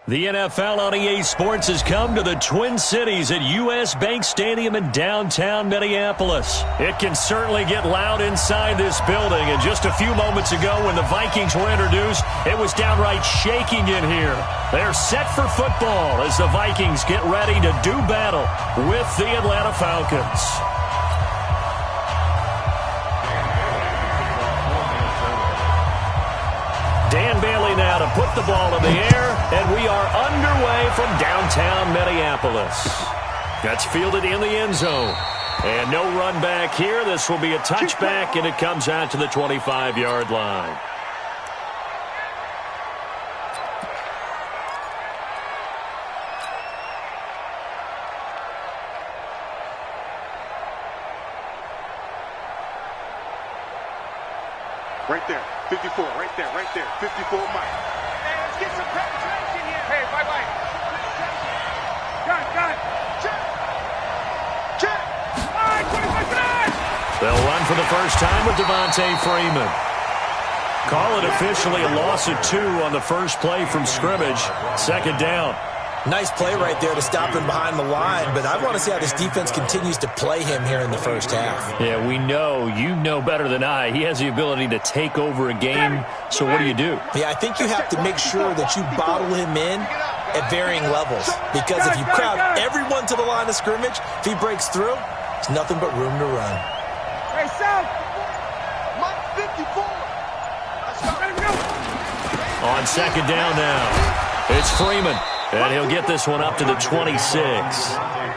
The NFL on EA Sports has come to the Twin Cities at US Bank Stadium in downtown Minneapolis. It can certainly get loud inside this building, and just a few moments ago when the Vikings were introduced, it was downright shaking in here. They're set for football as the Vikings get ready to do battle with the Atlanta Falcons. Dan Bailey now to put the ball in the air, and we are underway from downtown Minneapolis. That's fielded in the end zone. And no run back here. This will be a touchback, and it comes out to the 25-yard line. Right there, 54, right there, 54 Mike. Hey, let's get some penetration here. Hey, bye-bye. Got it. Check. All right, 25 They'll run for the first time with Devontae Freeman. Call it officially a loss of 2 on the first play from scrimmage. Second down. Nice play right there to stop him behind the line, but I want to see how this defense continues to play him here in the first half. Yeah, we know. You know better than I. He has the ability to take over a game, so what do you do? Yeah, I think you have to make sure that you bottle him in at varying levels, because if you crowd everyone to the line of scrimmage, if he breaks through, there's nothing but room to run. Hey, South! Mike 54! Let's go! On second down now, it's Freeman. And he'll get this one up to the 26.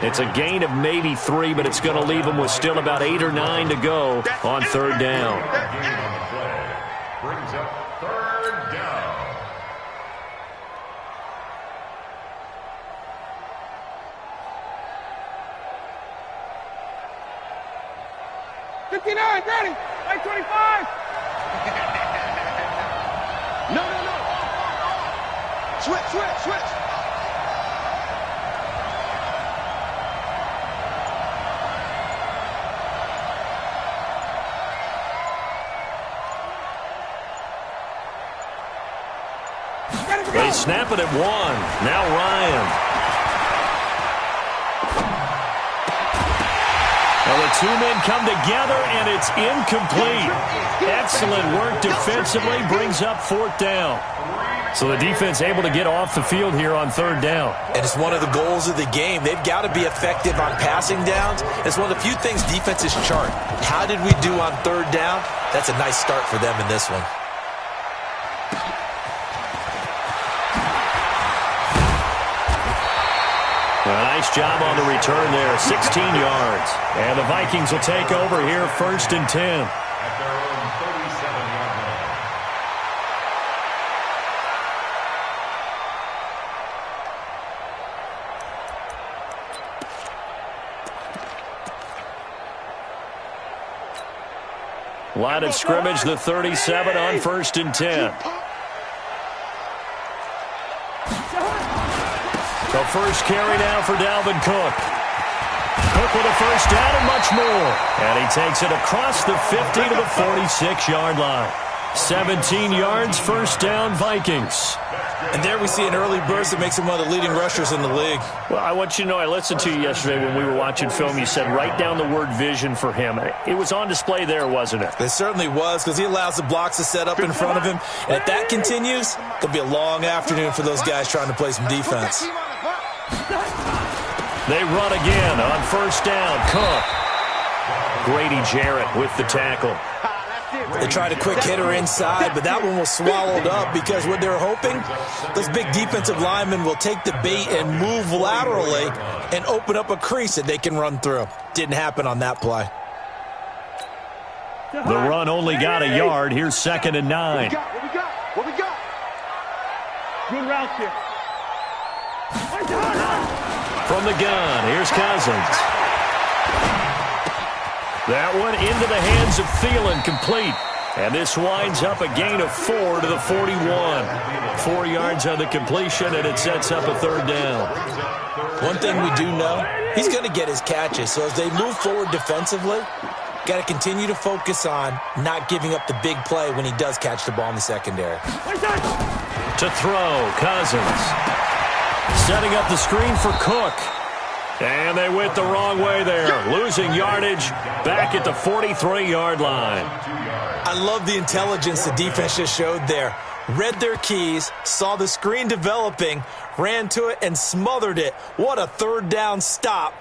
It's a gain of maybe 3, but it's going to leave him with still about 8 or 9 to go on third down. Brings up third down. $59, ready. Like 25. No. Switch. They snap it at 1. Now Ryan. Well, the two men come together, and it's incomplete. Excellent work defensively, brings up fourth down. So the defense able to get off the field here on third down. And it's one of the goals of the game. They've got to be effective on passing downs. It's one of the few things defenses chart. How did we do on third down? That's a nice start for them in this one. A nice job on the return there, 16 yards. And the Vikings will take over here, first and 10. At their own 37-yard line. Line of scrimmage, the 37 on first and 10. The first carry now for Dalvin Cook. Cook with a first down and much more. And he takes it across the 50 to the 46-yard line. 17 yards, first down, Vikings. And there we see an early burst that makes him one of the leading rushers in the league. Well, I want you to know, I listened to you yesterday when we were watching film. You said write down the word vision for him. It was on display there, wasn't it? It certainly was, because he allows the blocks to set up in front of him. And if that continues, it'll be a long afternoon for those guys trying to play some defense. They run again on first down. Cook. Grady Jarrett with the tackle. They tried a quick hitter inside, but that one was swallowed up because what they're hoping, those big defensive linemen will take the bait and move laterally and open up a crease that they can run through. Didn't happen on that play. The run only got a yard. Here's second and 9. What we got? Good route here. From the gun, here's Cousins. That one into the hands of Thielen, complete. And this winds up a gain of 4 to the 41. 4 yards on the completion, and it sets up a third down. One thing we do know, he's going to get his catches. So as they move forward defensively, got to continue to focus on not giving up the big play when he does catch the ball in the secondary. To throw, Cousins. Setting up the screen for Cook. And they went the wrong way there. Losing yardage back at the 43-yard line. I love the intelligence the defense just showed there. Read their keys, saw the screen developing, ran to it, and smothered it. What a third down stop.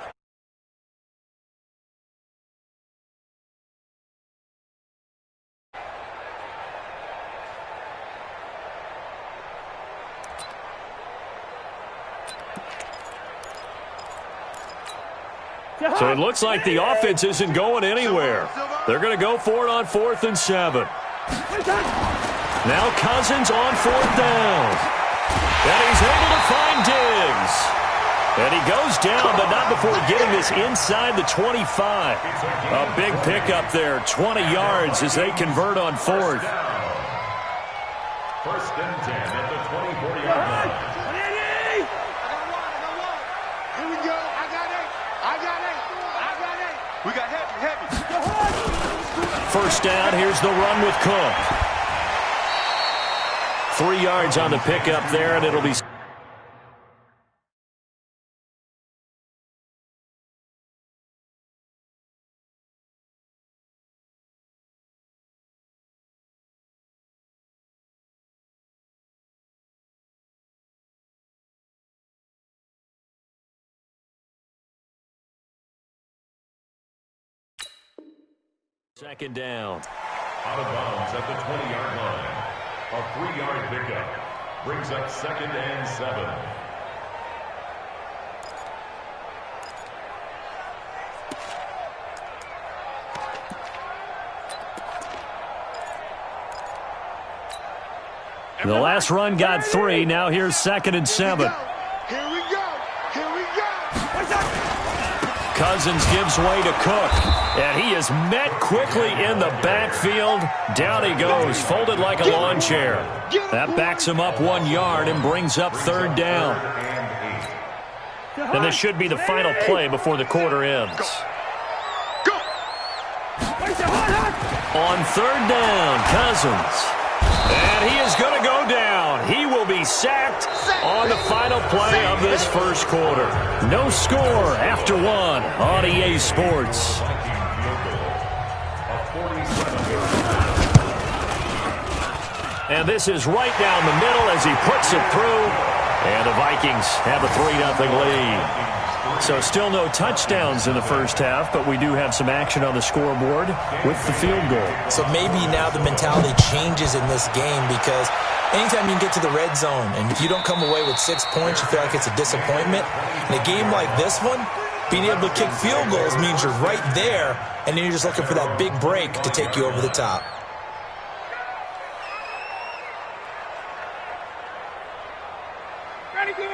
So it looks like the offense isn't going anywhere. They're going to go for it on 4th and 7. Now Cousins on 4th down. And he's able to find Diggs. And he goes down, but not before getting this inside the 25. A big pickup there, 20 yards as they convert on 4th. 1st and 10 at the 24-yard line. Here we go. I got eight. We got heavy. 1st down, here's the run with Cook. 3 yards on the pickup there, and it'll be... Second down. Out of bounds at the 20-yard line. A 3-yard pickup brings up 2nd and 7. The last run got 3. Now here's 2nd and 7. Here we go. Cousins gives way to Cook. And he is met quickly in the backfield. Down he goes, folded like a lawn chair. That backs him up 1 yard and brings up 3rd down. And this should be the final play before the quarter ends. On 3rd down, Cousins. And he is going to go down. He will be sacked on the final play of this first quarter. No score after 1 on EA Sports. And this is right down the middle as he puts it through. And the Vikings have a 3-0 lead. So still no touchdowns in the first half, but we do have some action on the scoreboard with the field goal. So maybe now the mentality changes in this game because anytime you can get to the red zone and if you don't come away with 6 points, you feel like it's a disappointment. In a game like this one, being able to kick field goals means you're right there, and then you're just looking for that big break to take you over the top.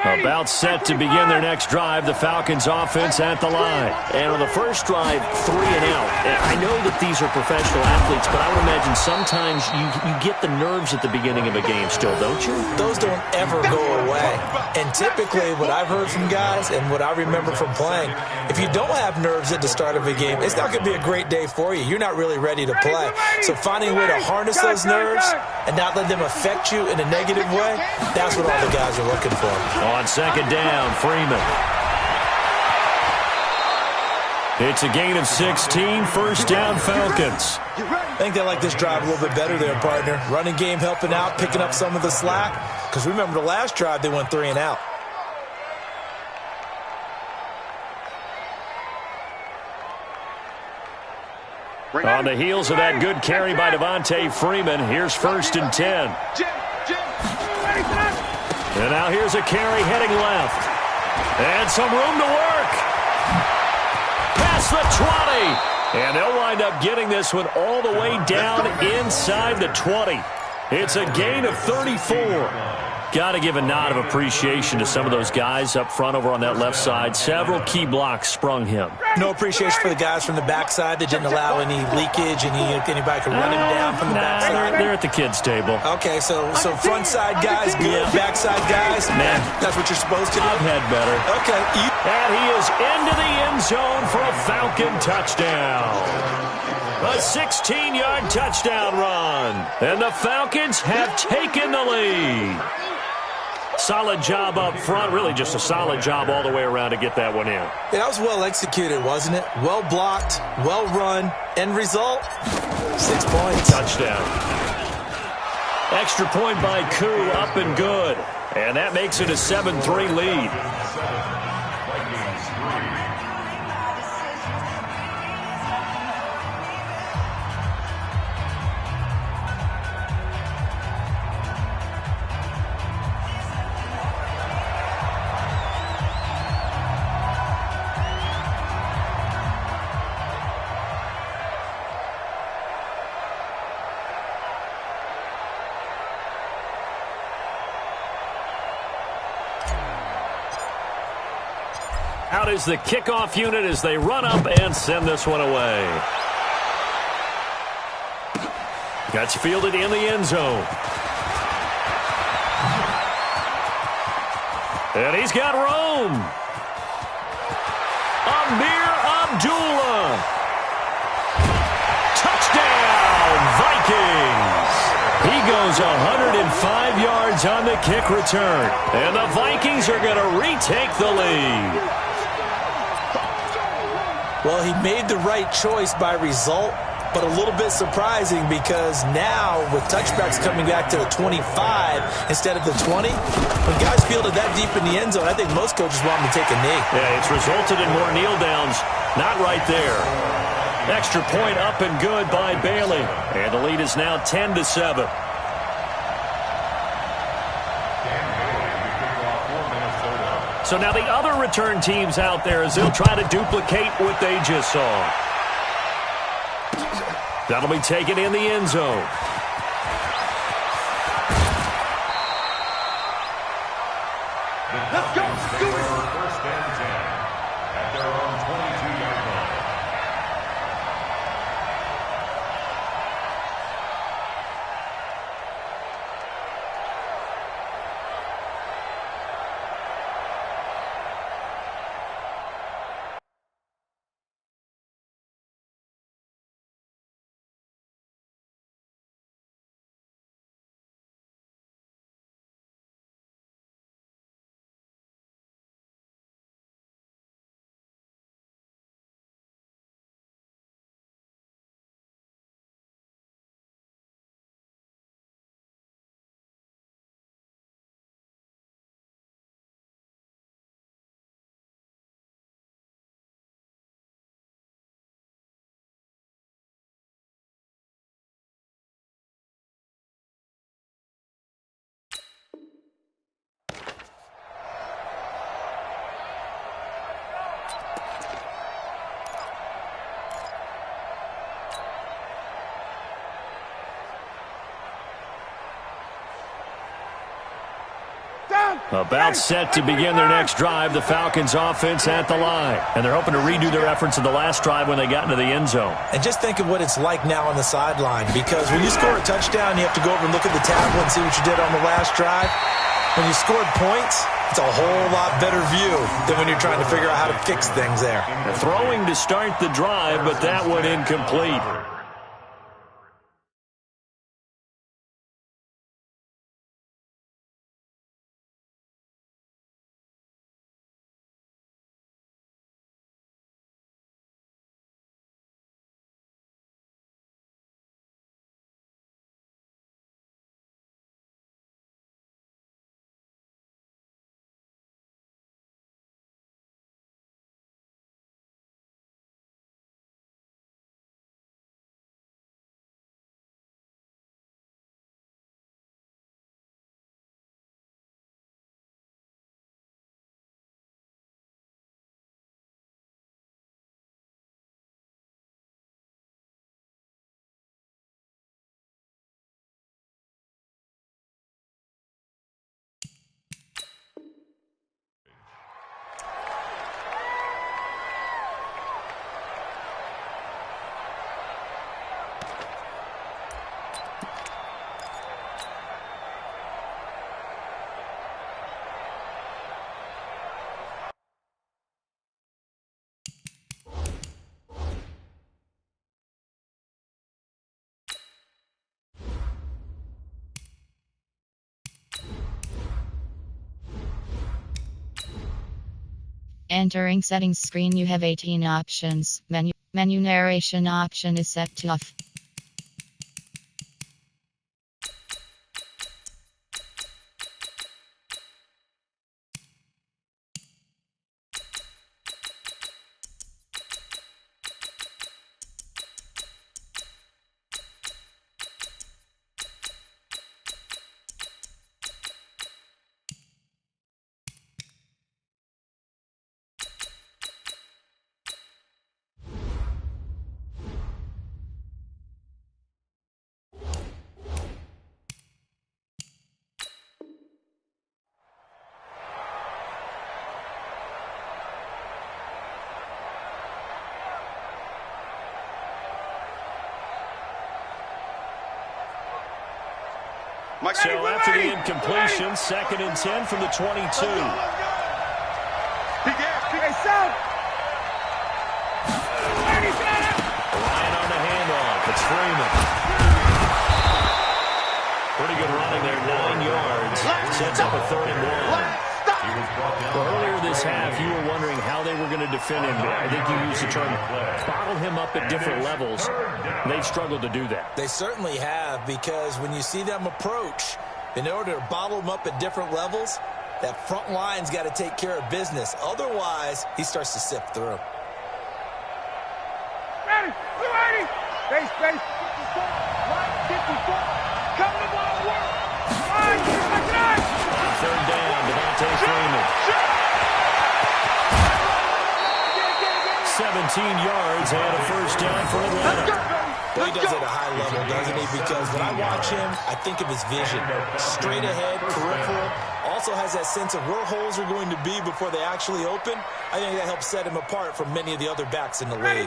About set to begin their next drive, the Falcons offense at the line. And on the first drive, 3 and out. And I know that these are professional athletes, but I would imagine sometimes you get the nerves at the beginning of a game still, don't you? Those don't ever go away. And typically what I've heard from guys and what I remember from playing, if you don't have nerves at the start of a game, it's not going to be a great day for you. You're not really ready to play. So finding a way to harness those nerves and not let them affect you in a negative way, that's what all the guys are looking for. On 2nd down, Freeman. It's a gain of 16, 1st down Falcons. I think they like this drive a little bit better there, partner. Running game helping out, picking up some of the slack. Because remember the last drive, they went 3 and out. On the heels of that good carry by Devontae Freeman, here's 1st and 10. And now here's a carry heading left. And some room to work. Past the 20. And they'll wind up getting this one all the way down inside the 20. It's a gain of 34. Got to give a nod of appreciation to some of those guys up front over on that left side. Several key blocks sprung him. No appreciation for the guys from the backside that didn't allow any leakage, anybody could run him down from the backside. They're at the kids' table. Okay, so front side guys, good. Backside guys, man, that's what you're supposed to do. I've had better. Okay. And he is into the end zone for a Falcon touchdown. A 16-yard touchdown run. And the Falcons have taken the lead. Solid job up front. Really just a solid job all the way around to get that one in. Yeah, that was well executed, wasn't it? Well blocked, well run. End result, 6 points. Touchdown. Extra point by Koo, up and good. And that makes it a 7-3 lead. Out is the kickoff unit as they run up and send this one away. Gets fielded in the end zone. And he's got Rome. Amir Abdullah. Touchdown, Vikings. He goes 105 yards on the kick return. And the Vikings are going to retake the lead. Well, he made the right choice by result, but a little bit surprising because now with touchbacks coming back to the 25 instead of the 20, when guys fielded that deep in the end zone, I think most coaches want them to take a knee. Yeah, it's resulted in more kneel downs. Not right there. Extra point up and good by Bailey. And the lead is now 10-7. So now the other return teams out there as they'll try to duplicate what they just saw. That'll be taken in the end zone. Let's go. Do it. First and 10 at their own 22-yard line. About set to begin their next drive, the Falcons offense at the line. And they're hoping to redo their efforts in the last drive when they got into the end zone. And just think of what it's like now on the sideline, because when you score a touchdown, you have to go over and look at the tablet and see what you did on the last drive. When you scored points, it's a whole lot better view than when you're trying to figure out how to fix things there. They're throwing to start the drive, but that one incomplete. Entering settings screen, you have 18 options. Menu narration option is set to off. So after the incompletion, 2nd and 10 from the 22. Hey, South! Ryan on the handoff. It's Freeman. Pretty good running there, 9 yards. Sets up a 3rd and 1. Well, earlier this half, you were wondering how they were going to defend him. I think you used the term bottle him up at different levels. They've struggled to do that. They certainly have, because when you see them approach, in order to bottle them up at different levels, that front line's got to take care of business. Otherwise, he starts to sift through. Ready, 280. Base, 54. Line 54. Come to ball, work. Line, 3rd down, Devontae Freeman. 17 yards and a 1st down for Atlanta. Well, he does it at a high level, doesn't he? Because when I watch him, I think of his vision. Straight ahead, peripheral. Also has that sense of where holes are going to be before they actually open. I think that helps set him apart from many of the other backs in the league.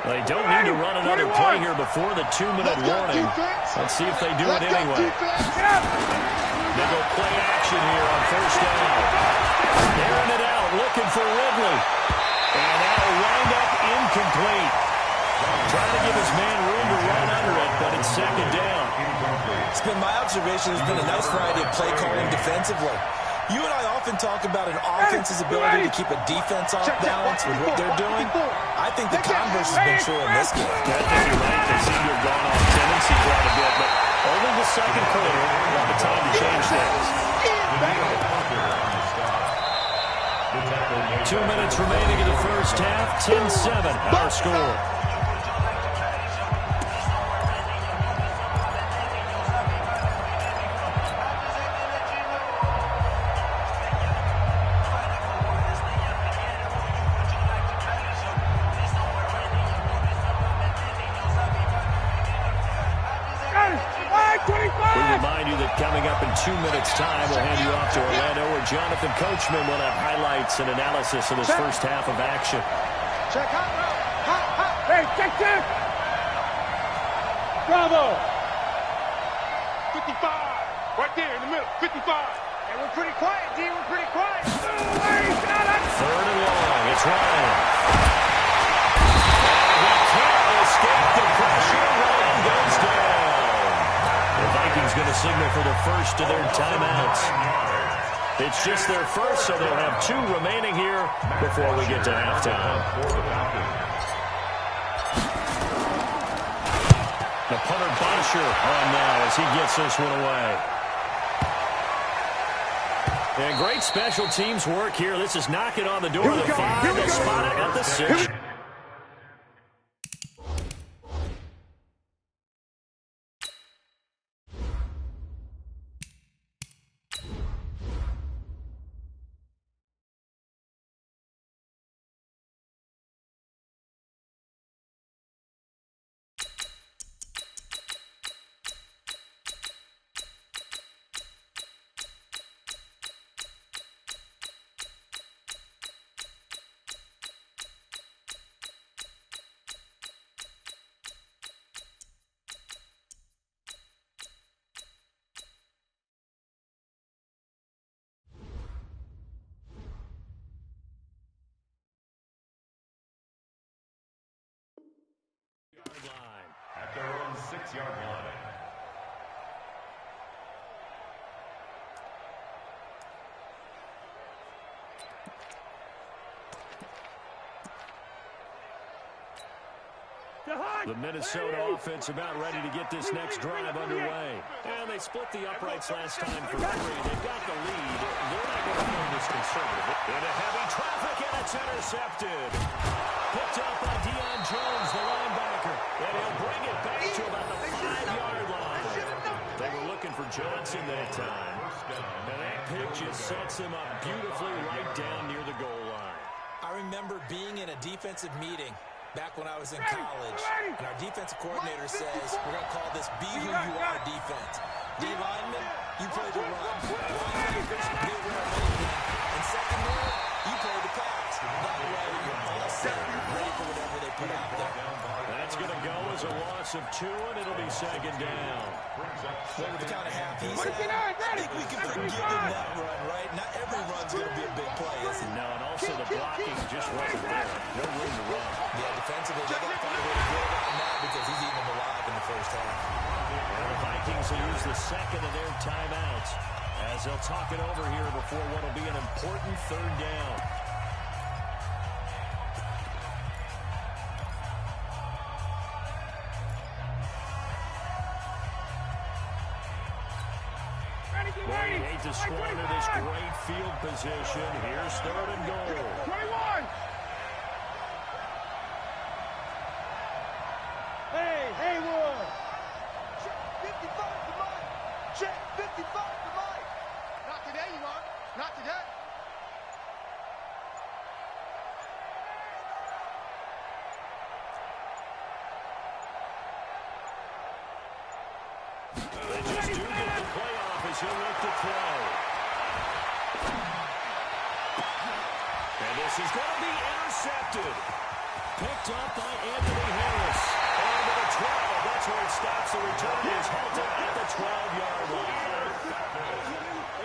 They don't need to run another play here before the 2-minute warning. Let's see if they do it anyway. They go play action here on 1st down. Airing it out, looking for Ridley. And that'll wind up incomplete. Trying to give his man room to run under it, but it's 2nd down. It's been my observation. There's been a nice variety of play calling defensively. You and I often talk about an offense's ability to keep a defense off balance with what they're doing. I think the converse has been true in this game. I think you're right. They seem to have gone off tendency quite a bit, but only the 2nd quarter will have the time to change things. 2 minutes remaining in the 1st half. 10-7 our score. Coming up in 2 minutes' time, we'll hand you off to Orlando, where Jonathan Coachman will have highlights and analysis of this 1st half of action. Check hot route. Hot. Hey, check. Bravo. 55. Right there in the middle. 55. Hey, we're pretty quiet, D. We're pretty quiet. 3rd and long. It's Ryan. He can't escape the pressure. Ryan goes down. The Vikings going to signal for the 1st of their timeouts. It's just their 1st, so they'll have 2 remaining here before we get to halftime. The punter Bonsher on now as he gets this one away. And great special teams work here. This is knocking on the door of the 5. They spot it at the 6. At their own 6-yard line. The Minnesota offense about ready to get this next drive underway. And they split the uprights last time for 3. They've got the lead. They're not going to play this conservative. Into heavy traffic, and it's intercepted. Picked up by Deion Jones, the linebacker. And he'll bring it back to about the 5-yard line. They were looking for Johnson that time. And that pick just sets him up beautifully right down near the goal line. I remember being in a defensive meeting back when I was in college, and our defensive coordinator says, we're going to call this Be Who You Are defense. D lineman, you play the run. Linebackers, be aware of anything. And secondary, you play the pass. That way, you're all set, ready for whatever they put out there. That's going to go as a loss of 2, and it'll be second down. Well, with the kind of half he's had, I think we can forgive him that run, right? Not every run's going to be a big play, is it? No, and also the blocking just wasn't there. No room to run. Yeah, defensively, they got to find a way to build on that because he's eating them alive in the first half. And the Vikings will use the second of their timeouts as they'll talk it over here before what will be an important 3rd down. Well, you hate to squander this great field position. Here's 3rd and goal. 21. Hey, Haywood. Check 55 to Mike. Check 55 to Mike. Not today, you are. Not today. They just do get the playoff as he'll look to throw. And this is going to be intercepted. Picked up by Anthony Harris. And to the 12. That's where it stops. The return is halted at the 12-yard line.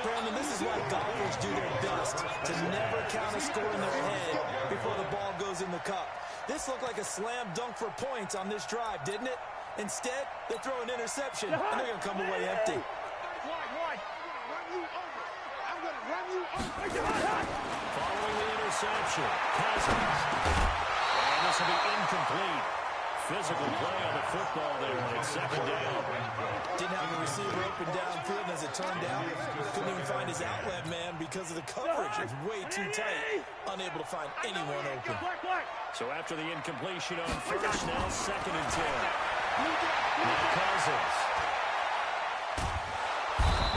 Brandon, this is why golfers do their best to never count a score in their head before the ball goes in the cup. This looked like a slam dunk for points on this drive, didn't it? Instead, they throw an interception, and they're going to come away empty. I'm going to run you over. Following the interception, Cousins. And this will be incomplete. Physical play on the football there on its 2nd down. Didn't have a receiver open downfield, and as it turned out, couldn't even find his outlet man because of the coverage. It was way too tight, unable to find anyone open. So after the incompletion on 1st, now 2nd and 10. Now Cousins.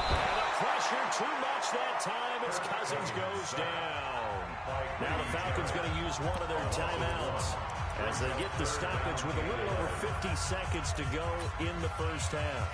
And the pressure too much that time as Cousins goes down. Now the Falcons going to use one of their timeouts as they get the stoppage with a little over 50 seconds to go in the first half.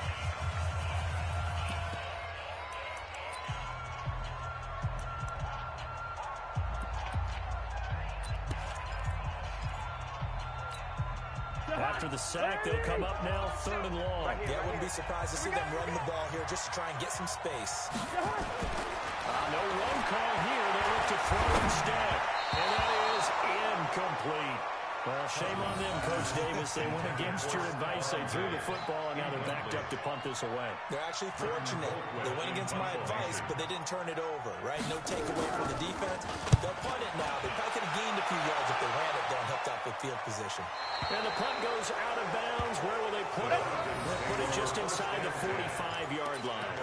After the sack, they'll come up now 3rd and long. Yeah, I wouldn't be surprised to see them run the ball here just to try and get some space. No run call here. They look to throw instead. And that is incomplete. Well, shame on them, Coach Davis. They went against your advice. They threw the football, and now they're backed up to punt this away. They're actually fortunate. They went against my advice, but they didn't turn it over, right? No takeaway for the defense. They'll punt it now. They probably could have gained a few yards if they ran it down, helped out with field position. And the punt goes out of bounds. Where will they put it? They'll put it just inside the 45-yard line.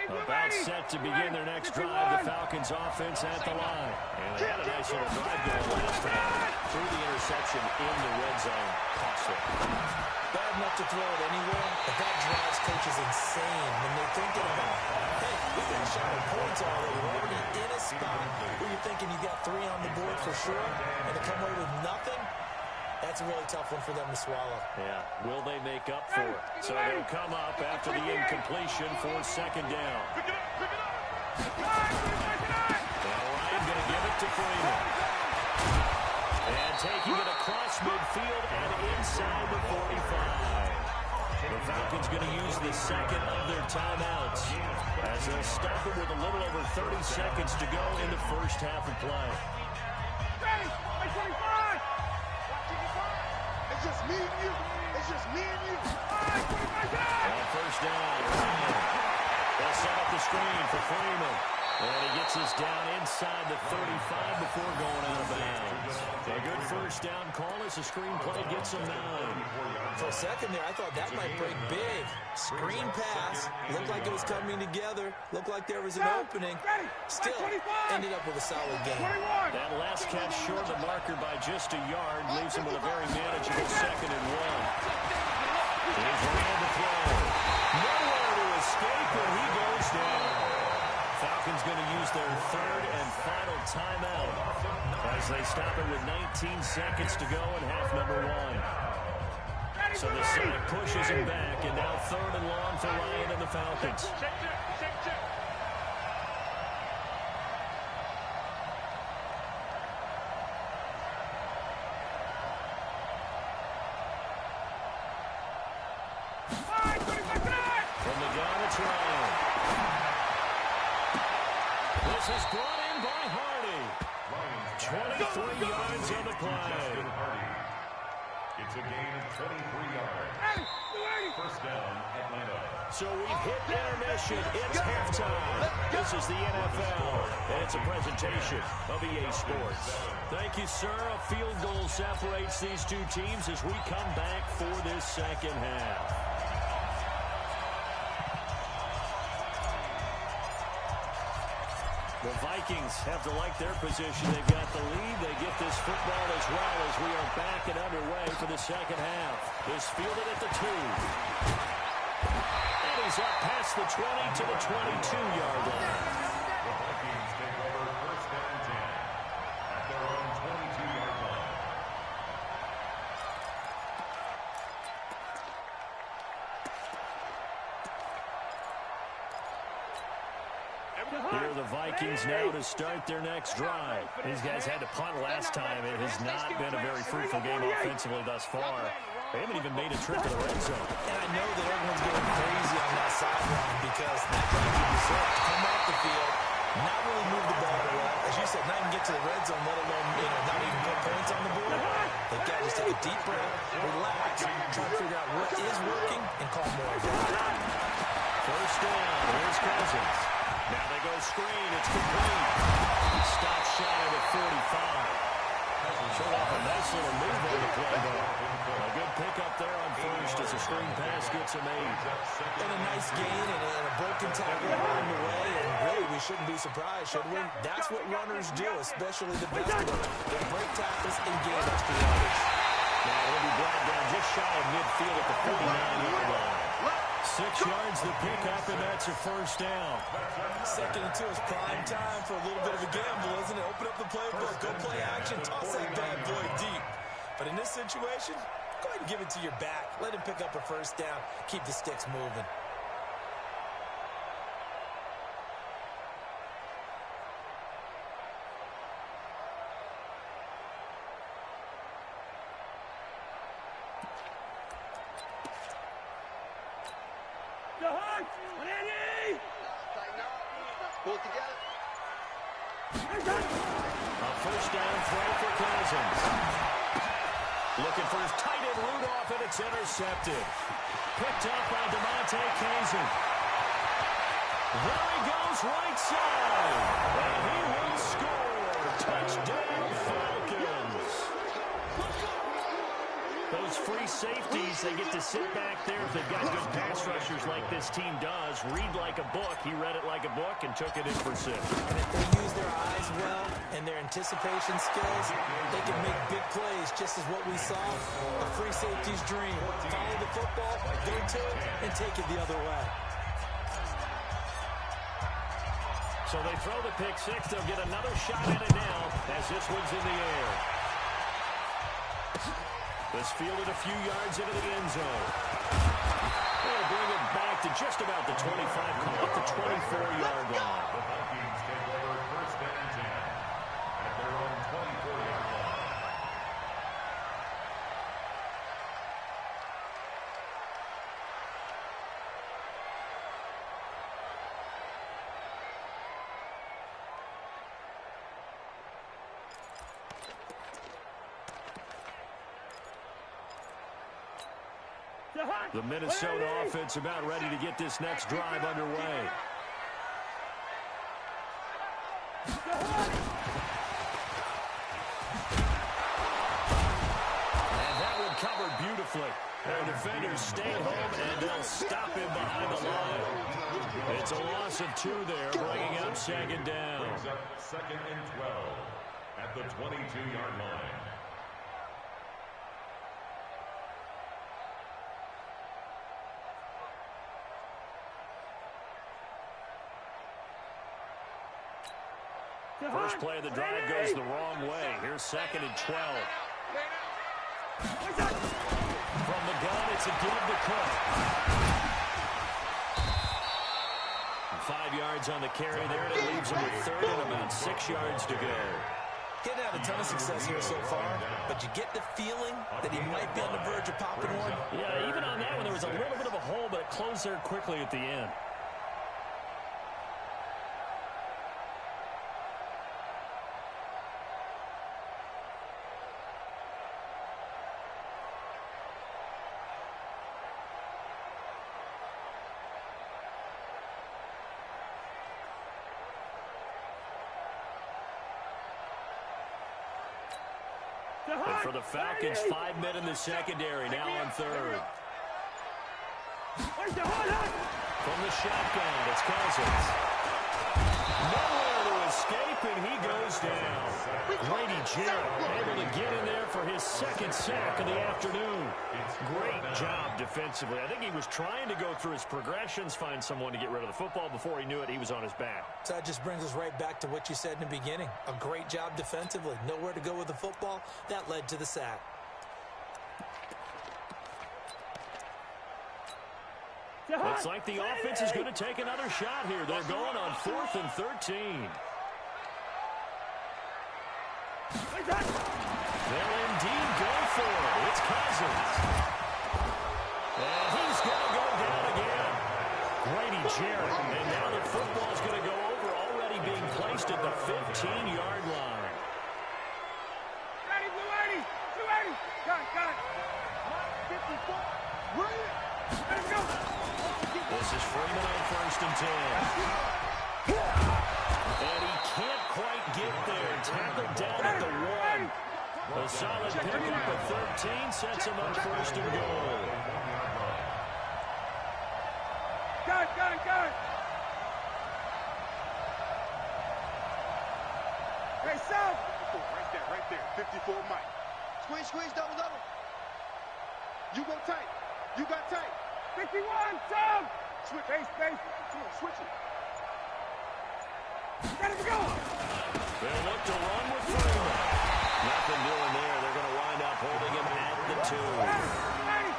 About set to begin their next drive. The Falcons offense at the line. And they had a nice little drive going last time. Threw the interception in the red zone. Cost them. Bad enough to throw it anywhere, but that drives coaches insane when they're thinking about, hey, we got a shot at points already. We're already in a spot where you're thinking you got 3 on the board for sure, and to come away with nothing, that's a really tough one for them to swallow. Yeah, will they make up for it? So they'll come up after the incompletion for 2nd down. Now Ryan going to give it to Freeman. And taking it across midfield and inside the 45. The Falcons going to use the 2nd of their timeouts as they'll stop it with a little over 30 seconds to go in the first half of play. It's just me and you. It's just me and you. On 1st down, Ryan. They'll set up the screen for Freeman. And he gets us down inside the 35 before going out of bounds. A good first down call as the screen play gets him 9. For a second there, I thought that might break big. Screen pass. Looked like it was coming together. Looked like there was an opening. Still ended up with a solid game. That last catch short of the marker by just a yard leaves him with a very manageable 2nd and 1. Here's Rand to throw. Nowhere to escape, and he goes down. Falcons going to use their 3rd and final timeout as they stop it with 19 seconds to go in half number 1. So the side pushes him back, and now 3rd and long for Ryan and the Falcons. From the gun, it's Ryan. This is brought in by Hardy. 23 yards on the play. It's a gain of 23 yards. First down, Atlanta. So we've hit intermission. It's halftime. This is the NFL, and it's a presentation of EA Sports. Thank you, sir. A field goal separates these two teams as we come back for this second half. The Vikings have to like their position. They've got the lead. They get this football as well as we are back and underway for the second half. Is fielded at the 2. And he's up past the 20 to the 22-yard line. The Vikings take over first down 10 at their own 22-yard line. Here are the Vikings now to start their next drive. These guys had to punt last time. It has not been a very fruitful game offensively thus far. They haven't even made a trip to the red zone. And I know that everyone's going crazy on that sideline because that drive you deserve to come off the field, not really move the ball well. As you said, not even get to the red zone, let alone, not even put points on the board. They've got to just take a deep breath, relax, try to figure out what is working, and call more of it. First down. Here's Cousins. Now they go screen. It's complete. Stop shy of the 45. Showed off a nice little move on the play, though. A good pickup there on first as the screen pass gets him 8. And a nice gain and a broken tackle along the way. And really, we shouldn't be surprised, should we? That's what runners do, especially the best of them. They break tackles and gain extra yardage. Now he'll be brought down just shy of midfield at the 49-yard line. 6 yards the pickup, and that's a first down. 2nd and 2 is prime time for a little bit of a gamble, isn't it? Open up the playbook, go play action, toss that bad boy deep. But in this situation, go ahead and give it to your back. Let him pick up a first down. Keep the sticks moving. Pull it together. A first down throw for Cousins. Looking for his tight end Rudolph, and it's intercepted. Picked up by DeMonte Kazin. There he goes, right side. And he will score. Touchdown, Falcons. Those free safeties, they get to sit back there if they've got good pass rushers like this team does. Read like a book. He read it like a book and took it in for 6. And if they use their eyes well and their anticipation skills, they can make big plays, just as what we saw. A free safety's dream. Follow the football, go to it, and take it the other way. So they throw the pick 6. They'll get another shot at it now as this one's in the air. This fielded a few yards into the end zone. They'll bring it back to just about the 25, come up the 24-yard line. The Vikings take over first down 10 at their own 24-yard line. The Minnesota offense about ready to get this next drive underway. covered beautifully. Their defenders stayed home, and they'll stop him behind the line. It's a loss of 2 there, bringing up second down. Brings up second and 12 at the 22-yard line. First play of the drive goes the wrong way. Here's second and 12. From the gun, it's a give to Cook. 5 yards on the carry there, and it leaves him with third and about 6 yards to go. Didn't have a ton of success here so far, but you get the feeling that he might be on the verge of popping one. Yeah, even on that one, there was a little bit of a hole, but it closed there quickly at the end. And for the Falcons, 5 men in the secondary, now on third. From the shotgun, it's Cousins. Nowhere to escape, and he goes down. Grady Jarrett able to get in there for his second sack of the afternoon. Great job defensively. I think he was trying to go through his progressions, find someone to get rid of the football. Before he knew it, he was on his back. So that just brings us right back to what you said in the beginning. A great job defensively. Nowhere to go with the football. That led to the sack. Looks like the offense is going to take another shot here. They're going on 4th and 13. They'll indeed go for it. It's Cousins. And he's going to go down again. Grady Jarrett. And now the football is going to go over, already being placed at the 15-yard line. Ready, Blue 80. 280. Got it. 54. Brilliant. Let's go. This is Freeman on 1st and 10. And he can't quite get there. Tackled down at the 1. A solid pickup of 13 sets him up 1st and goal. Got it. Hey, South. Right there. 54 Mike. Squeeze, double. You go tight. You got tight. 51, South. Switch, space. Come on, switch it. Got it to go. They'll look to run with Freeman. Nothing doing there. They're going to wind up holding him at the 2.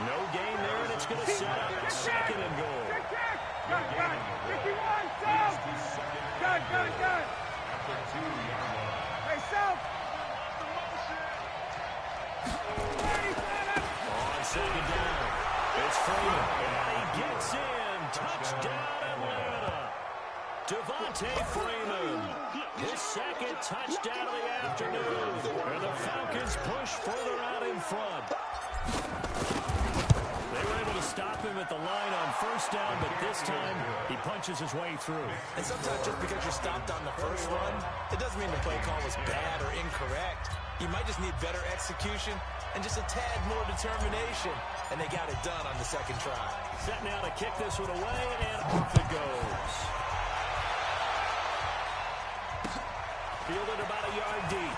No gain there, and it's going to set up 2nd and goal. Got it. 51, South. Got it. Hey, South. On 2nd down, it's Freeman. And he gets in. Touchdown, Atlanta. Devontae Freeman. His 2nd touchdown of the afternoon. And the Falcons push further out in front. They were able to stop him at the line on 1st down, but this time he punches his way through. And sometimes just because you're stopped on the first run, it doesn't mean the play call was bad or incorrect. You might just need better execution and just a tad more determination. And they got it done on the 2nd try. Set now to kick this one away, and off it goes. Fielded about a yard deep.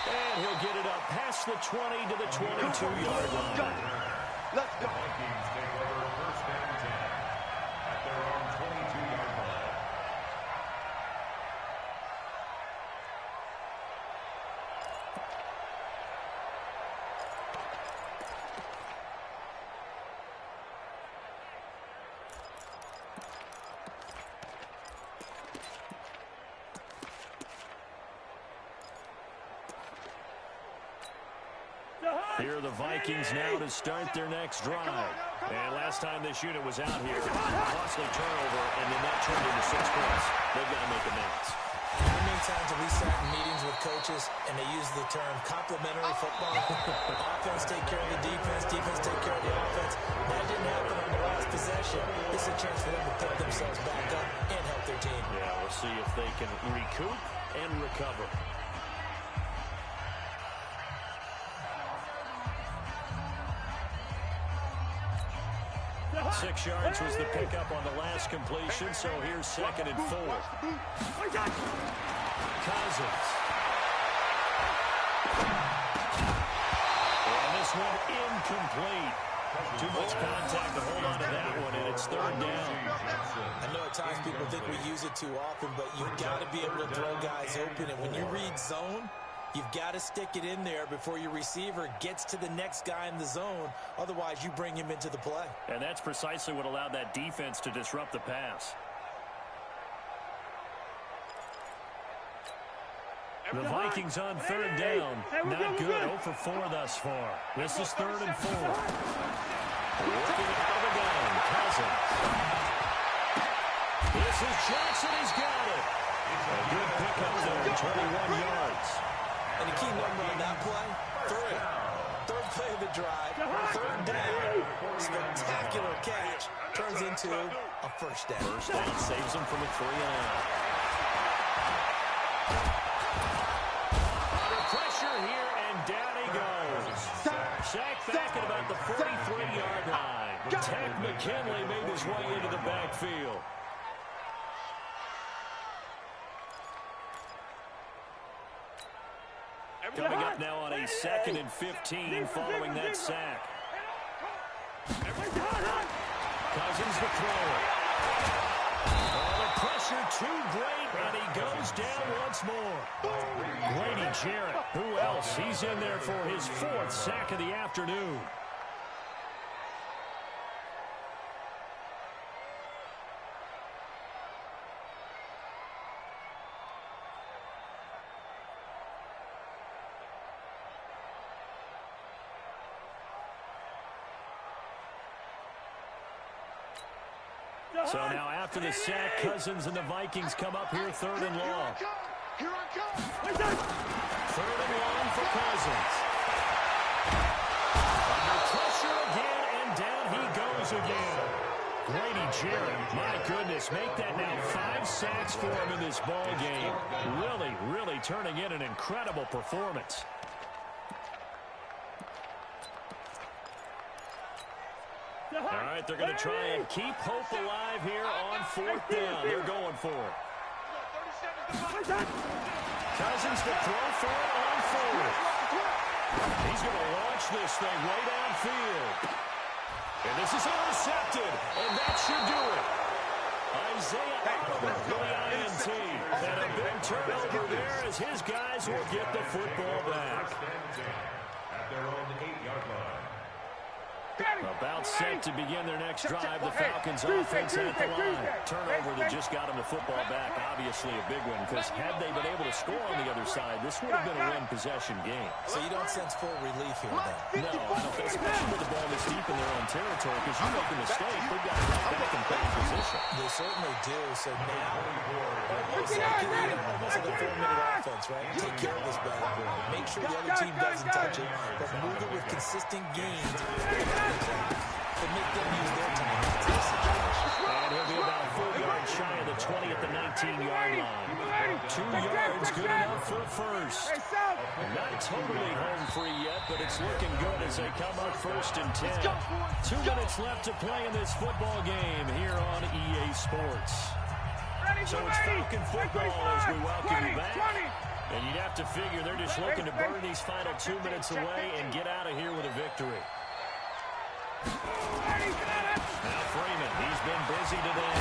And he'll get it up past the 20 to the 22-yard line. Let's go. Vikings take over 1st and 10 at their own 22-yard line. Here are the Vikings now to start their next drive. And last time this unit was out here, costly turnover, and then that turned into 6 points. They've got to make amends. How many times have we sat in meetings with coaches and they use the term complementary football? Offense take care of the defense take care of the offense. That didn't happen on the last possession. This is a chance for them to pick themselves back up and help their team. Yeah, we'll see if they can recoup and recover. 6 yards was the pickup on the last completion, so here's 2nd and 4. Cousins. And this one incomplete. Too much contact to hold on to that one, and it's 3rd down. I know at times people think we use it too often, but you've got to be able to throw guys open. And when you read zone, you've got to stick it in there before your receiver gets to the next guy in the zone. Otherwise, you bring him into the play. And that's precisely what allowed that defense to disrupt the pass. The Vikings on 3rd down. Not good. 0 for 4 thus far. This is 3rd and 4. Working out of the gun. Cousins. This is Jackson. He's got it. A good pickup there. 21 yards. And the key number on that play, 3. 3rd play of the drive. 3rd down. Spectacular catch. Turns into a 1st down. 1st down saves him from a 3-and-out. Pressure here, and down he goes. Sacked back at about the 43-yard line. Ted McKinley made his way into the backfield. Coming up now on a 2nd and 15 following that sack. Cousins the thrower. The pressure too great, and he goes down once more. Grady Jarrett, who else? He's in there for his 4th sack of the afternoon. So now after the sack, Cousins and the Vikings come up here 3rd and long. Here I come. 3rd and long for Cousins. Under pressure again, and down he goes again. Grady Jarrett, my goodness, make that now 5 sacks for him in this ball game. Really turning in an incredible performance. All right, they're going to try and keep hope alive here on 4th down. They're going for it. Cousins to throw for it on 4th. He's going to launch this thing way downfield. And this is intercepted, and that should do it. Isaiah Oliver for the INT. And a big turnover there as his guys will get the football back. At their own 8-yard line. About set to begin their next drive. The Falcons offense at the line. Turnover that just got them the football back. Obviously a big one, because had they been able to score on the other side, this would have been a win-possession game. So you don't sense full relief here, then? No, I don't, especially with the ball this deep in their own territory, because you make a mistake, they've got to get back in playing position. They certainly do. So now, almost like a 4-minute offense, right? Take care of this bad boy. Make sure the other team doesn't touch it, but move it with consistent gains to make them use their time in this situation. And he'll be about a 4 yards shy of the 20 at the 19-yard line. 2 yards, good enough for a first. Not totally home free yet, but it's looking good as they come up 1st and 10. 2 minutes left to play in this football game here on EA Sports. So it's Falcon football as we welcome you back. And you'd have to figure they're just looking to burn these final 2 minutes away and get out of here with a victory. Now Freeman, he's been busy today.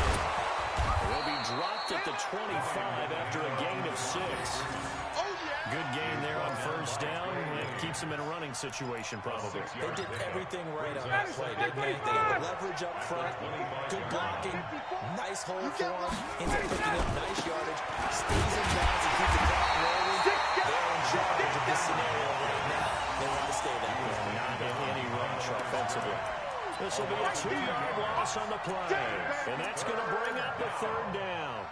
Will be dropped at the 25 after a gain of 6. Good game there on 1st down. It keeps them in a running situation, probably. They did everything right on that play, didn't they? They had the leverage up front, good blocking, nice hold for him, ends up picking up nice yardage, stays in bounds and keeps the clock rolling. They're in charge of this scenario right now. They want to stay that way. Not in any rush offensively. This will be a 2-yard loss on the play, and that's going to bring up the 3rd down.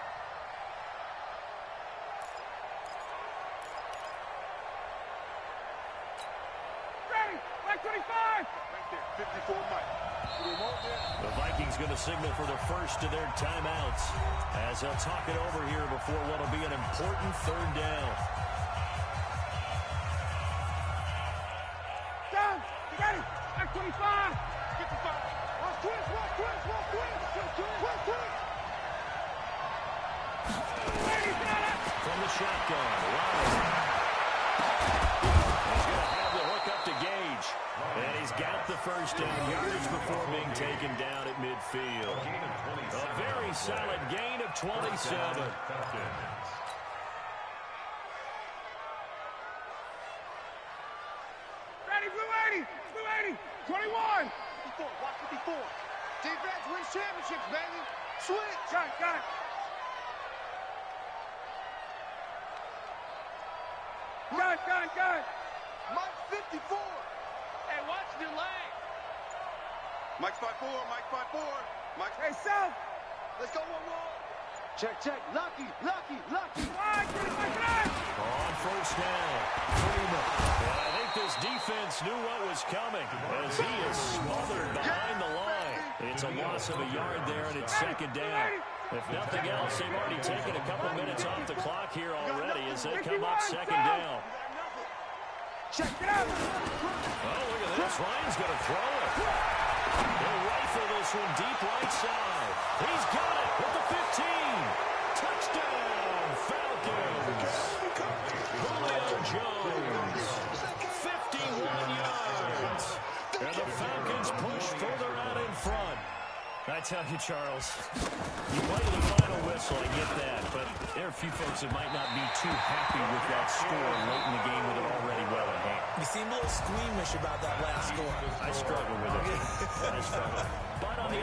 The Vikings going to signal for the first of their timeouts as they'll talk it over here before what will be an important 3rd down. Down, ready, 25, 55, watch From the shotgun, Ryan. He's going to have the hook up to Gage. And he's got the first down yardage before being taken down at midfield. A very solid gain of 27. Ready, blue 80, blue 80, 21. 54, watch 54. Defense wins championships, baby. Switch. Got it. Gun. Mike 54. Hey, watch your leg. Mike's 5-4, Mike's 5-4. Mike's, hey, South. Let's go 1-1. Check. Lucky. On first down, Freeman. And I think this defense knew what was coming as he is smothered behind the line. It's a loss of a yard there, and it's second down. If nothing else, they've already taken a couple minutes off the clock here already as they come up second down. Check it out. Oh, look at this. Ryan's going to throw it. They'll rifle this one deep right side. He's got it at the 15. Touchdown, Falcons. Julio Jones, 51 yards. And the Falcons push further out in front. I tell you, Charles, you play the final whistle, I get that, but there are a few folks that might not be too happy with that score late in the game with it already well in hand. You seem a little squeamish about that last score. I struggle with it. I struggle. But on the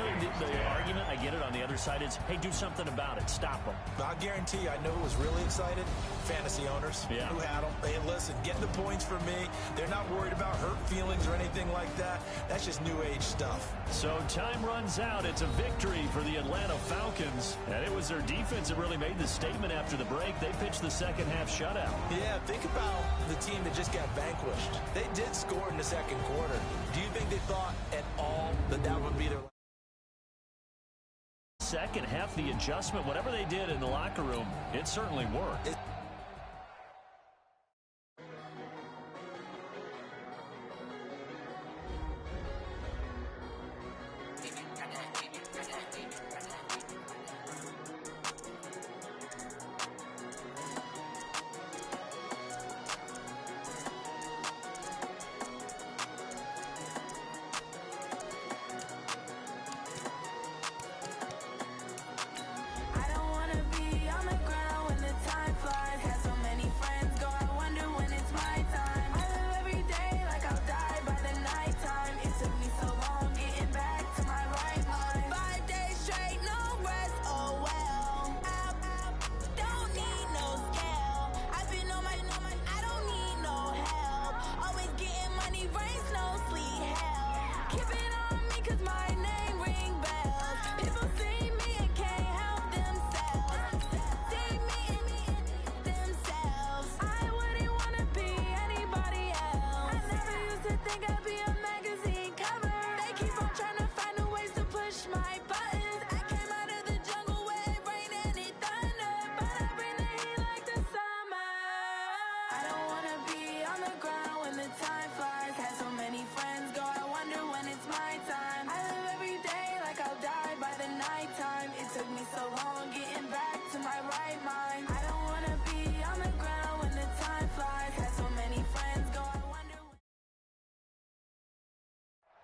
argument, I get it, on the other side is, hey, do something about it. Stop them. I guarantee you, I know who was really excited? Fantasy owners who had them. Hey, listen, getting the points for me. They're not worried about hurt feelings or anything like that. That's just new age stuff. So time runs out. It's a victory for the Atlanta Falcons. And it was their defense that really made the statement after the break. They pitched the second half shutout. Yeah, think about the team that just got vanquished. They did score in the second quarter. Do you think they thought at all that that would be their second half, the adjustment, whatever they did in the locker room, it certainly worked.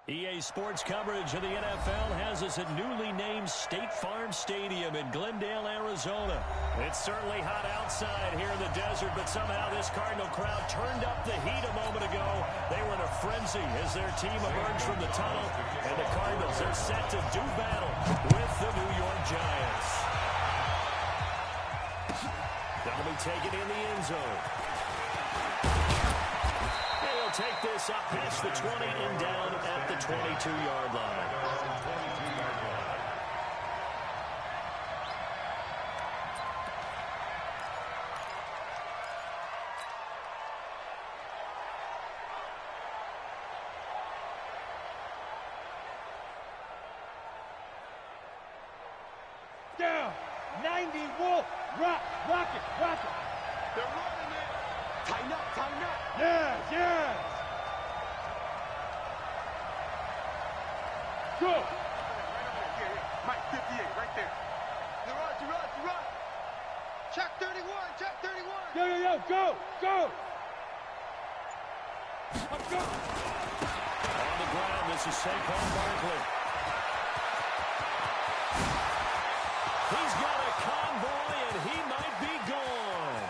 EA Sports coverage of the NFL has us at newly named State Farm Stadium in Glendale, Arizona. It's certainly hot outside here in the desert, but somehow this Cardinal crowd turned up the heat a moment ago. They were in a frenzy as their team emerged from the tunnel, and the Cardinals are set to do battle with the New York Giants. That'll be taken in the end zone. Take this up past the 20 and down at the 22-yard line. Down, 90 Wolf, rock it. They're running it. Tighten up. Yes. Go. 58, right there. You run. Check 31, check 31. Yo, go. Let's go. On the ground, this is Saquon Barkley. He's got a convoy, and he might be gone.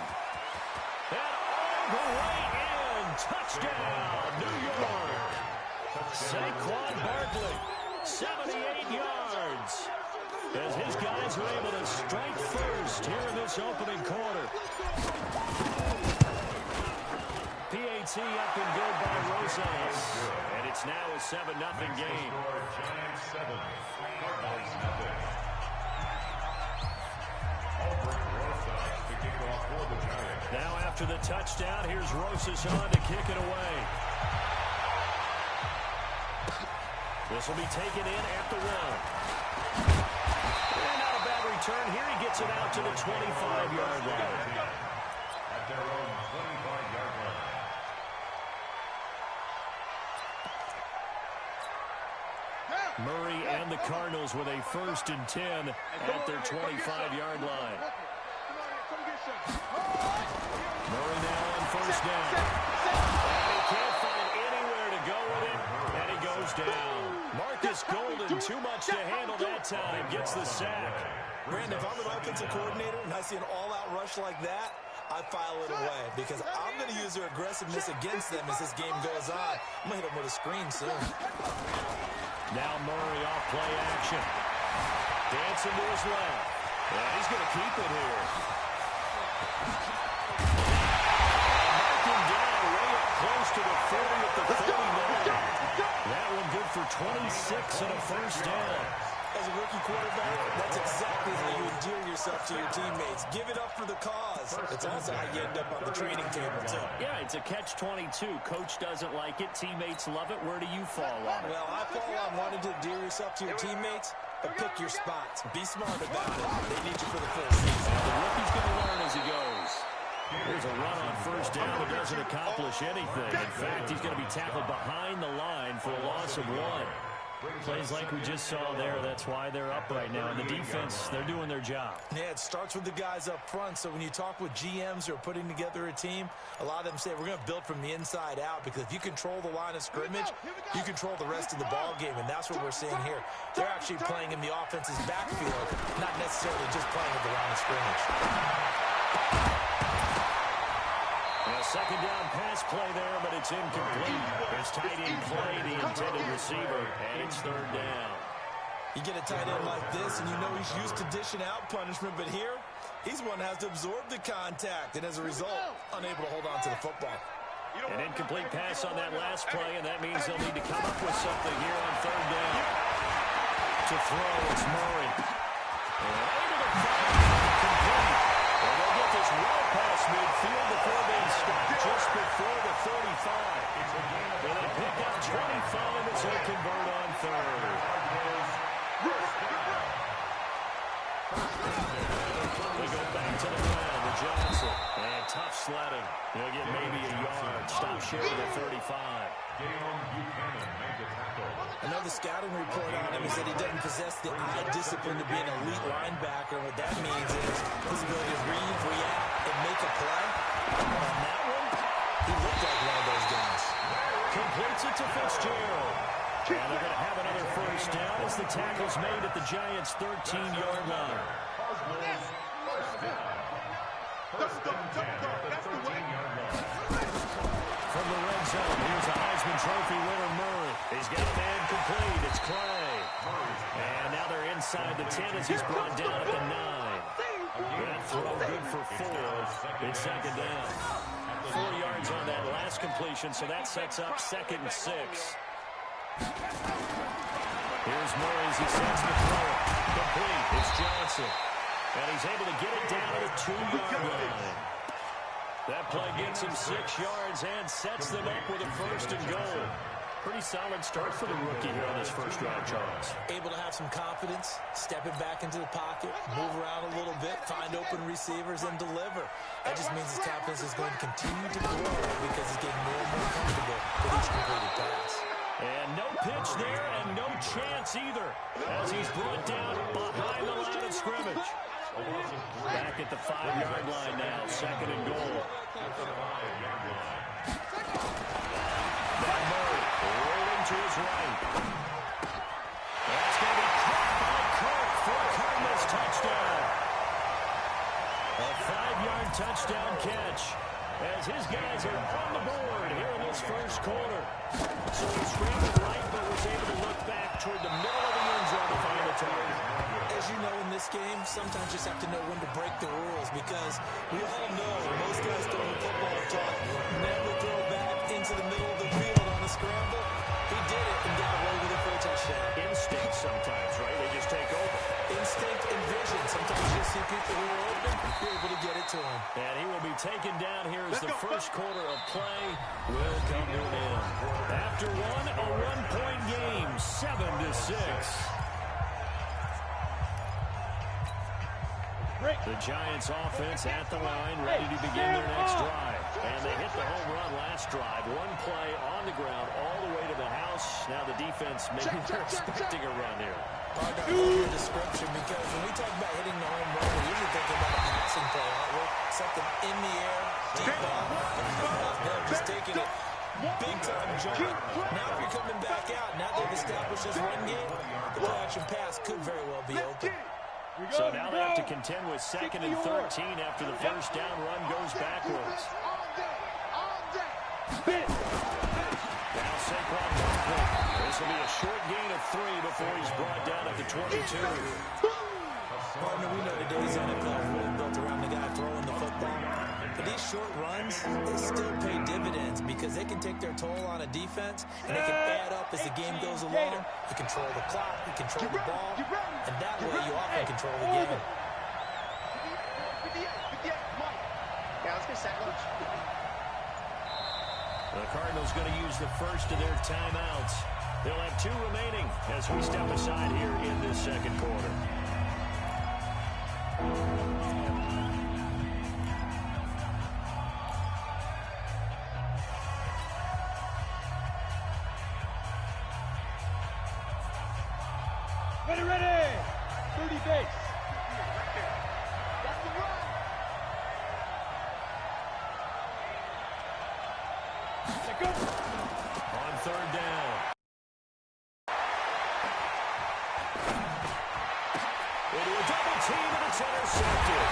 And all the way in. Touchdown, New York. Saquon Barkley, 78 yards. As his guys are able to strike first here in this opening quarter. PAT up and good by Rosas. And it's now a 7-0 game. Giants 7, Cardinals 0. To kick off for the Giants. Now after the touchdown, here's Rosas on to kick it away. This will be taken in at the 1. And not a bad return here. He gets it out to the 25-yard line. At their own 25-yard line. Murray and the Cardinals with a 1st and 10 at their 25-yard line. Murray now on 1st down. And he can't find anywhere to go with it, and he goes down. Marcus Golden, too much to handle that time, gets the sack. Brandon, if I'm an offensive coordinator and I see an all-out rush like that, I file it away because I'm going to use their aggressiveness against them as this game goes on. I'm going to hit them with a screen soon. Now Murray off play action. Dancing to his left. Yeah, he's going to keep it here. Mark him down way up close to the 40 at the 39. That one good for 26 and a 1st down. As a rookie quarterback, that's exactly how you endear yourself to your teammates. Give it up for the cause. It's also how you end up on the training table, too. Yeah, it's a catch-22. Coach doesn't like it. Teammates love it. Where do you fall on it? Well, I fall on wanting to endear yourself to your teammates, but pick your spots. Be smart about it. They need you for the full season. The rookie's going to learn as he goes. Here's a run on 1st down that doesn't accomplish anything. In fact, he's going to be tackled behind the line for a loss of 1. Plays like we just saw there. That's why they're up right now. And the defense, they're doing their job. Yeah, it starts with the guys up front. So when you talk with GMs who are putting together a team, a lot of them say we're going to build from the inside out because if you control the line of scrimmage, you control the rest of the ball game. And that's what we're seeing here. They're actually playing in the offense's backfield, not necessarily just playing at the line of scrimmage. A 2nd down pass play there, but it's incomplete. It's tight end Clay, the intended receiver, and it's 3rd down. You get a tight end like this, and you know he's used to dishing out punishment, but here, he's one that has to absorb the contact, and as a result, unable to hold on to the football. An incomplete pass on that last play, and that means they'll need to come up with something here on 3rd down. To throw, it's Murray. And able to find complete. And they'll get this well past midfield before they stop just before the 35. And they pick up 25 as they convert on 3rd. They go back to the ground to Johnson. And tough sledding. They'll get maybe a yard. Stop short of the 35. Another scouting report on him is that he doesn't possess the eye discipline to be an elite linebacker. What that means is his ability to read, react, and make a play. On that one, he looked like one of those guys. Completes it to Fitzgerald. And they're going to have another 1st down as the tackle's made at the Giants' 13-yard line. From the red zone, here's a Heisman Trophy winner, Murray. He's got a man complete. It's Clay. And now they're inside the 10 as he's brought down at the 9. That throw good for 4. It's 2nd down. 4 yards on that last completion, so that sets up 2nd and 6. Here's Murray as he sets the throw. Complete. It's Johnson. And he's able to get it down to the 2-yard line. That play gets him 6 yards and sets them up with a 1st and goal. Pretty solid start for the rookie here on this 1st drive, Charles. Able to have some confidence, stepping back into the pocket, move around a little bit, find open receivers, and deliver. That just means his confidence is going to continue to grow because he's getting more and more comfortable with each completed pass. And no pitch there and no chance either as he's brought down behind the line of scrimmage. Back at the 5-yard line now, 2nd and goal. That move, rolling to his right. That's going to be caught by Kirk for a Cardinals touchdown. A 5-yard touchdown catch as his guys are on the board here in this first quarter. So he scrambled right, but was able to look back toward the middle of the end zone to find the target. As you know, in this game, sometimes you just have to know when to break the rules, because we all know most guys throwing the football talk never throw back into the middle of the field on a scramble. He did it and got away with it for a touchdown. Instinct sometimes, right? They just take over. Instinct and vision. Sometimes you see people who are open, you're able to get it to him. And he will be taken down here as the first quarter of play will come to an end. After one, a 1-point game, 7-6. The Giants offense at the line, ready to begin their next drive. And they hit the home run last drive. One play on the ground all the way to the house. Now the defense, maybe they're expecting a run here. I got your description, because when we talk about hitting the home run, we're usually thinking about a passing play, aren't we? Something in the air, deep off. They're just taking it big-time jump. Now if you're coming back out, now they've established this run game, the play-action pass could very well be open. So now they have to contend with 2nd and 13 after the first down run goes backwards. Now Saquon Barkley. This will be a short gain of 3 before he's brought down at the 22. Partner, we know today's NFL is really built around the guy throwing the football. But these short runs, they still pay dividends, because they can take their toll on a defense, and they can add up as the game goes along. You control the clock, you control the ball, and that way you often control the game. The Cardinals going to use the first of their timeouts. They'll have 2 remaining as we step aside here in this second quarter. Ready. 30 base. That's the run. Let go. On 3rd down. Into a double team, and it's intercepted.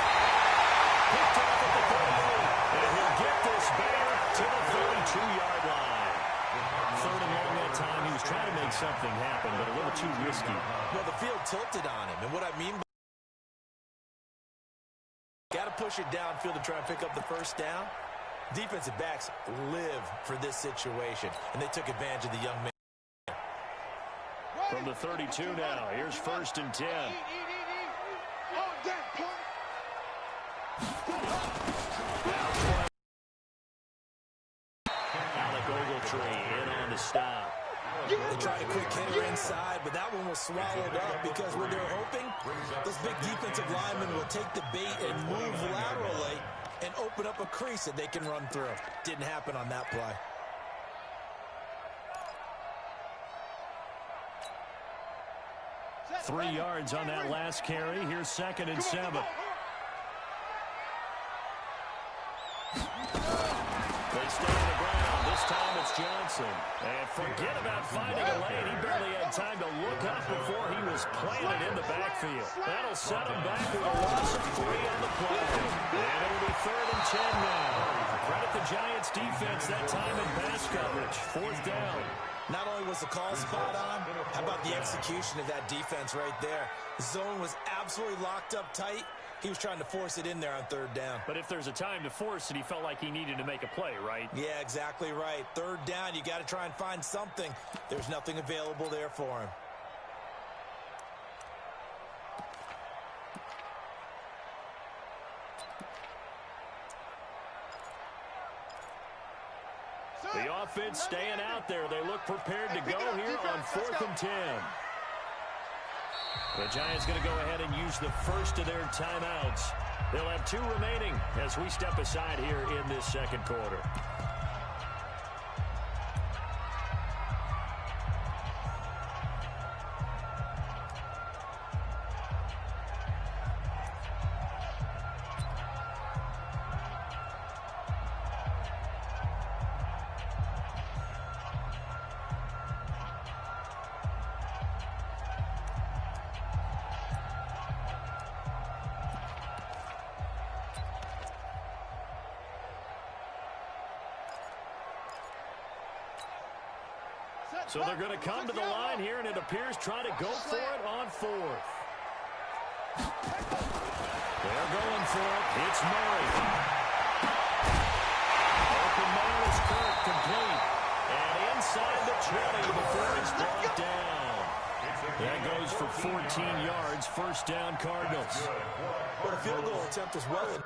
Picked off at the 38, and he'll get this bear to the 32-yard line. 3rd and long that time. He was trying to make something happen, but a little too risky. Well, the field tilted on him, and what I mean by got to push it downfield to try and pick up the first down. Defensive backs live for this situation, and they took advantage of the young man. From the 32 now, here's 1st and 10. Alec Ogletree in on the stop. They tried a quick hitter inside, but that one was swallowed up, because what they're hoping, those big defensive linemen will take the bait and move laterally and open up a crease that they can run through. Didn't happen on that play. Three yards on that last carry. Here's 2nd and 7. They stay on the ground. This time it's Johnson. And forget about finding a lane. He barely had time to look up before he was planted in the backfield. That'll set him back with a loss of 3 on the play. And it'll be 3rd and 10 now. Credit the Giants defense that time in pass coverage. 4th down. Not only was the call spot on, how about the execution of that defense right there? The zone was absolutely locked up tight. He was trying to force it in there on 3rd down. But if there's a time to force it, he felt like he needed to make a play, right? Yeah, exactly right. 3rd down, you got to try and find something. There's nothing available there for him. The offense staying out there. They look prepared to go here on 4th and 10. The Giants going to go ahead and use the first of their timeouts. They'll have 2 remaining as we step aside here in this second quarter. So they're going to come to the line here, and it appears trying to go for it on fourth. They're going for it. It's Murray. Open man is Kirk, complete. And inside the 20 before he's brought down. That goes for 14 yards. First down, Cardinals. But a field goal attempt as well.